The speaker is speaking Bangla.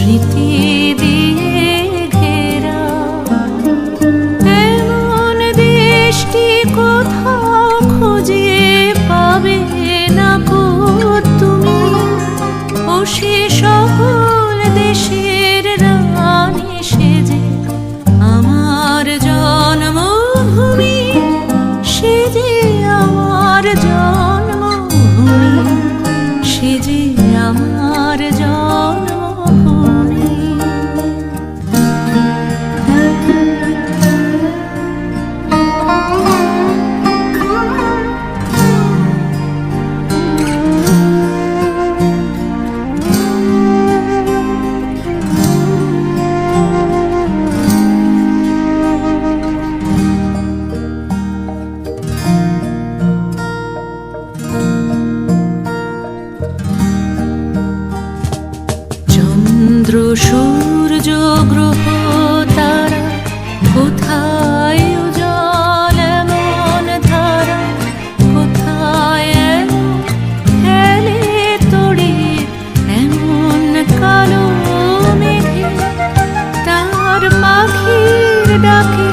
স্মৃতি দিয়ে ঘেরা। এমন দেশটি কোথাও খুঁজে পাবে না কো তুমি। ও সে সকল দেশের রানী সেজে আমার জন্মভূমি, সে যে আমার জন্মভূমি, সে যে আমার জন্মভূমি। চন্দ্র সূর্য গ্রহ তারা কোথায় উজ্জ্বল এমন ধারা, কোথায় খেলে তড়িৎ এমন কালো মেঘে। তার পাখির ডাকে